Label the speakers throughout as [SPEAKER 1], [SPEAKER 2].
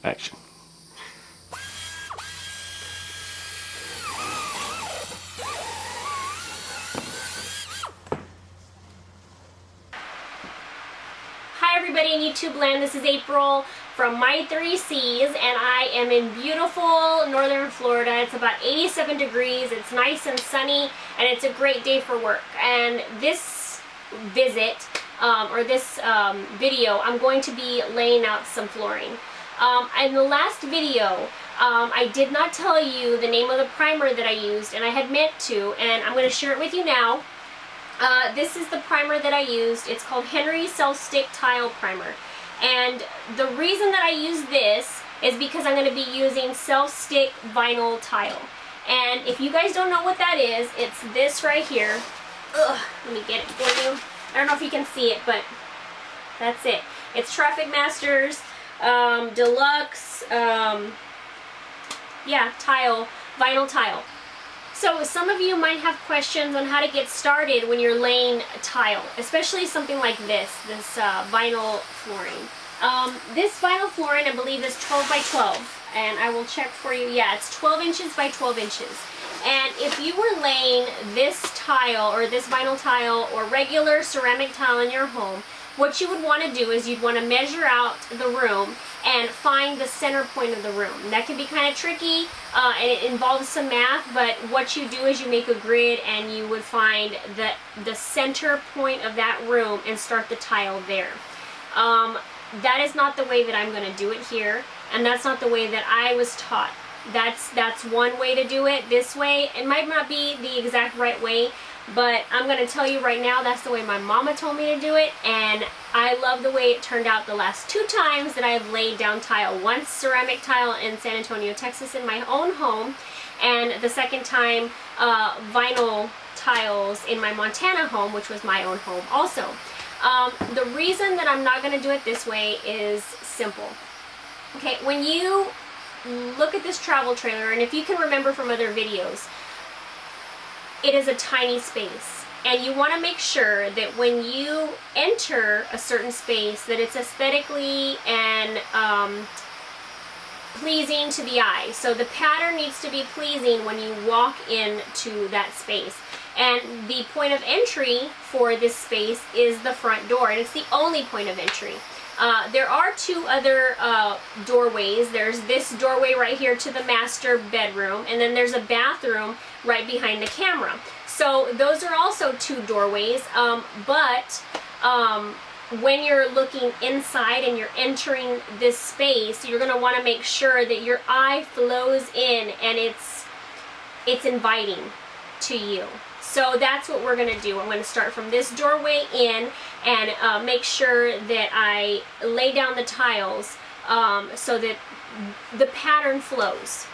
[SPEAKER 1] Action.
[SPEAKER 2] Hi everybody in YouTube land, this is April from My 3 Cs, and I am in beautiful northern Florida. It's about 87 degrees, it's nice and sunny, and it's a great day for work. And this visit, video, I'm going to be laying out some flooring. In the last video, I did not tell you the name of the primer that I used, and I had meant to, and I'm going to share it with you now. This is the primer that I used. It's called Henry Self-Stick Tile Primer. And the reason that I use this is because I'm going to be using self-stick vinyl tile. And if you guys don't know what that is, it's this right here. Ugh, let me get it for you. I don't know if you can see it, but that's it. It's Traffic Masters Deluxe, tile, vinyl tile. So some of you might have questions on how to get started when you're laying tile, especially something like this vinyl flooring. This vinyl flooring, I believe, is 12 by 12, and I will check for you. Yeah, it's 12 inches by 12 inches. And if you were laying this tile or this vinyl tile or regular ceramic tile in your home, what you would want to do is you'd want to measure out the room and find the center point of the room. That can be kind of tricky, and it involves some math, but what you do is you make a grid and you would find the center point of that room and start the tile there. That is not the way that I'm going to do it here, and that's not the way that I was taught. That's one way to do it. This way, it might not be the exact right way, but I'm going to tell you right now, that's the way my mama told me to do it, and I love the way it turned out the last 2 times that I've laid down tile. Once ceramic tile in San Antonio, Texas in my own home, and the second time vinyl tiles in my Montana home, which was my own home also. The reason that I'm not going to do it this way is simple. Okay, when you look at this travel trailer, and if you can remember from other videos, it is a tiny space, and you want to make sure that when you enter a certain space that it's aesthetically and pleasing to the eye. So the pattern needs to be pleasing when you walk into that space. And the point of entry for this space is the front door, and it's the only point of entry. There are 2 other doorways. There's this doorway right here to the master bedroom, and then there's a bathroom right behind the camera. So those are also 2 doorways, but when you're looking inside and you're entering this space, you're going to want to make sure that your eye flows in and it's inviting to you. So that's what we're going to do. I'm going to start from this doorway in and make sure that I lay down the tiles so that the pattern flows.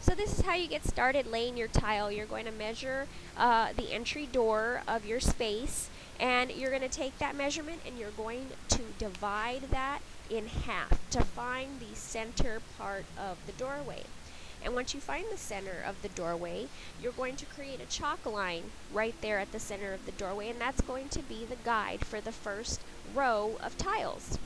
[SPEAKER 3] So this is how you get started laying your tile. You're going to measure the entry door of your space, and you're going to take that measurement and you're going to divide that in half to find the center part of the doorway. And once you find the center of the doorway, you're going to create a chalk line right there at the center of the doorway, and that's going to be the guide for the first row of tiles.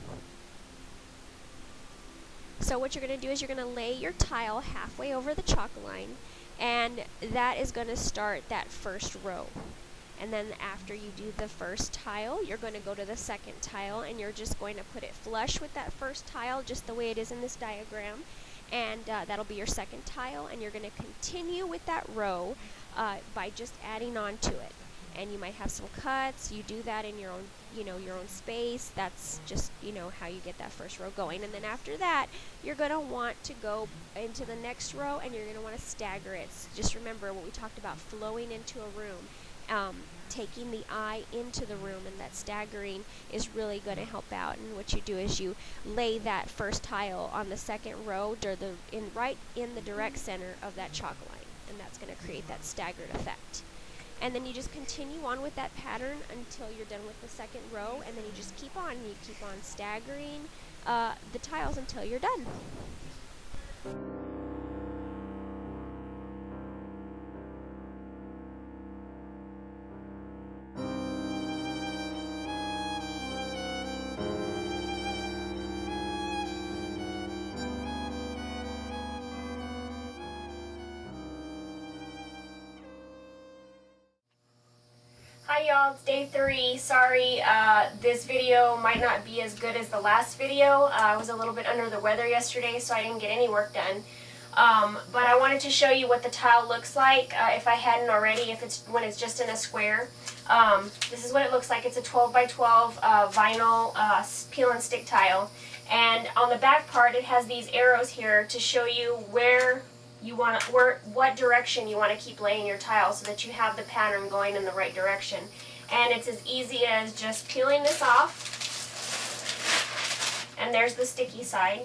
[SPEAKER 3] So what you're going to do is you're going to lay your tile halfway over the chalk line, and that is going to start that first row. And then after you do the first tile, you're going to go to the second tile, and you're just going to put it flush with that first tile, just the way it is in this diagram. And that'll be your second tile, and you're going to continue with that row by just adding on to it. And you might have some cuts. You do that in your own, your own space. That's just, how you get that first row going. And then after that, you're going to want to go into the next row, and you're going to want to stagger it. Just remember what we talked about, flowing into a room. Taking the eye into the room, and that staggering is really going to help out. And what you do is you lay that first tile on the second row right in the direct center of that chalk line, and that's going to create that staggered effect. And then you just continue on with that pattern until you're done with the second row, and then you just keep on. You keep on staggering the tiles until you're done.
[SPEAKER 2] Hi y'all, it's day 3. Sorry, this video might not be as good as the last video. I was a little bit under the weather yesterday, so I didn't get any work done. But I wanted to show you what the tile looks like, if I hadn't already, when it's just in a square. This is what it looks like. It's a 12 by 12 vinyl peel and stick tile. And on the back part, it has these arrows here to show you what direction you want to keep laying your tile so that you have the pattern going in the right direction. And it's as easy as just peeling this off, and there's the sticky side.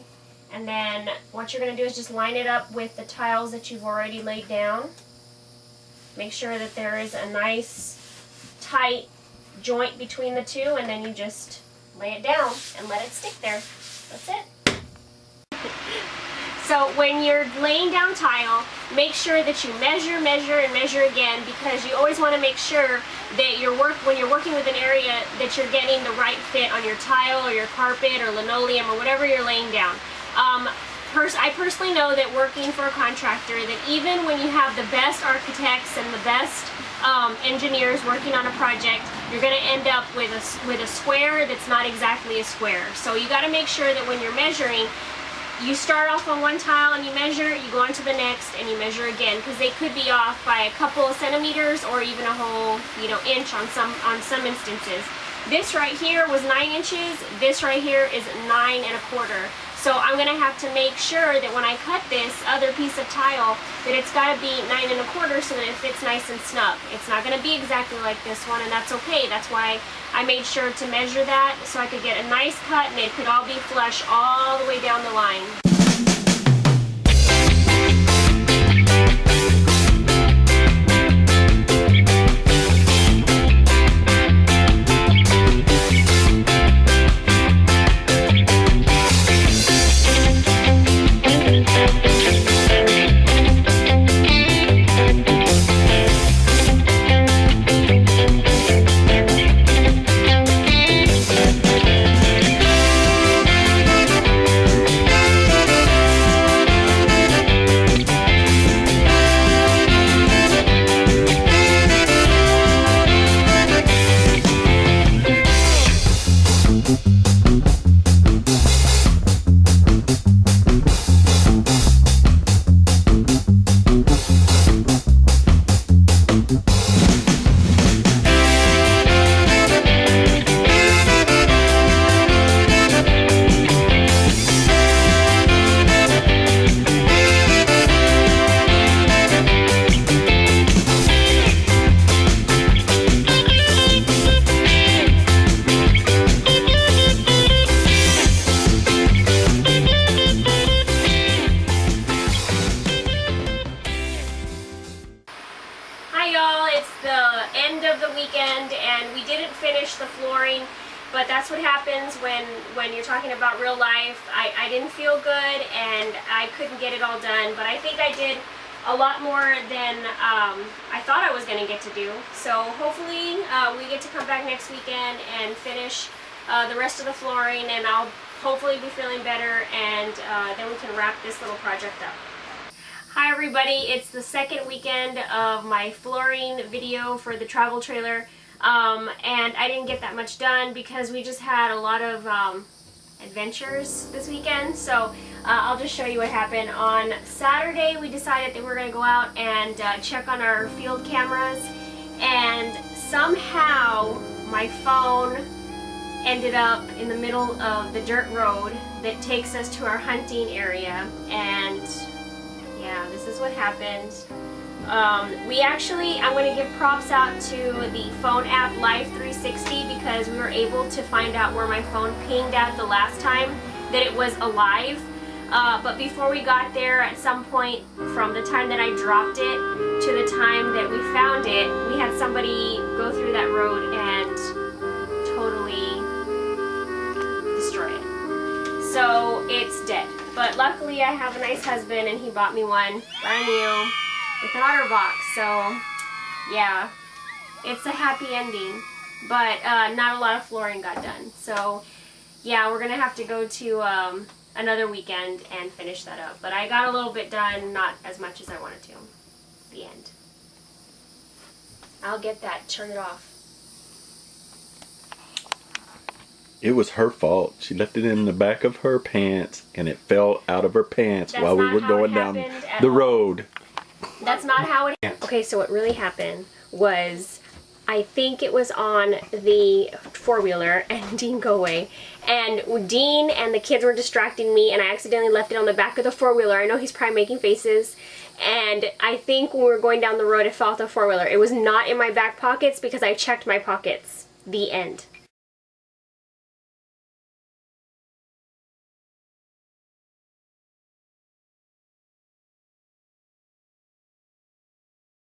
[SPEAKER 2] And then what you're going to do is just line it up with the tiles that you've already laid down. Make sure that there is a nice tight joint between the two, and then you just lay it down and let it stick there. That's it. So when you're laying down tile, make sure that you measure, measure, and measure again, because you always want to make sure that when you're working with an area, that you're getting the right fit on your tile or your carpet or linoleum or whatever you're laying down. I personally know that working for a contractor, that even when you have the best architects and the best engineers working on a project, you're going to end up with a square that's not exactly a square. So you got to make sure that when you're measuring, you start off on one tile and you measure, you go on to the next and you measure again, because they could be off by a couple of centimeters or even a whole, inch on some instances. This right here was 9 inches. This right here is 9 1/4. So I'm going to have to make sure that when I cut this other piece of tile, that it's got to be 9 1/4 so that it fits nice and snug. It's not going to be exactly like this one, and that's okay. That's why I made sure to measure that so I could get a nice cut and it could all be flush all the way down the line. Weekend, and we didn't finish the flooring, but that's what happens when you're talking about real life. I didn't feel good and I couldn't get it all done, but I think I did a lot more than I thought I was going to get to do. So hopefully we get to come back next weekend and finish the rest of the flooring, and I'll hopefully be feeling better, and then we can wrap this little project up. Hi everybody, it's the second weekend of my flooring video for the travel trailer, and I didn't get that much done because we just had a lot of adventures this weekend. So I'll just show you what happened. On Saturday we decided that we were going to go out and check on our field cameras, and somehow my phone ended up in the middle of the dirt road that takes us to our hunting area, and yeah, this is what happened. I'm going to give props out to the phone app Live 360, because we were able to find out where my phone pinged at the last time that it was alive. But before we got there, at some point from the time that I dropped it to the time that we found it, we had somebody go through that road and totally destroy it. So it's dead. But luckily I have a nice husband and he bought me one brand new with an OtterBox. So yeah, it's a happy ending. But not a lot of flooring got done. So yeah, we're going to have to go to another weekend and finish that up. But I got a little bit done, not as much as I wanted to. The end. I'll get that. Turn it off.
[SPEAKER 1] It was her fault. She left it in the back of her pants, and it fell out of her pants
[SPEAKER 2] That's
[SPEAKER 1] while we
[SPEAKER 2] not
[SPEAKER 1] were
[SPEAKER 2] how
[SPEAKER 1] going
[SPEAKER 2] it
[SPEAKER 1] down
[SPEAKER 2] happened at
[SPEAKER 1] the
[SPEAKER 2] all.
[SPEAKER 1] road.
[SPEAKER 2] That's not how it... Okay, so what really happened was, I think it was on the four-wheeler, and Dean, go away. And Dean and the kids were distracting me, and I accidentally left it on the back of the four-wheeler. I know he's probably making faces. And I think when we were going down the road, it fell off the four-wheeler. It was not in my back pockets because I checked my pockets. The end.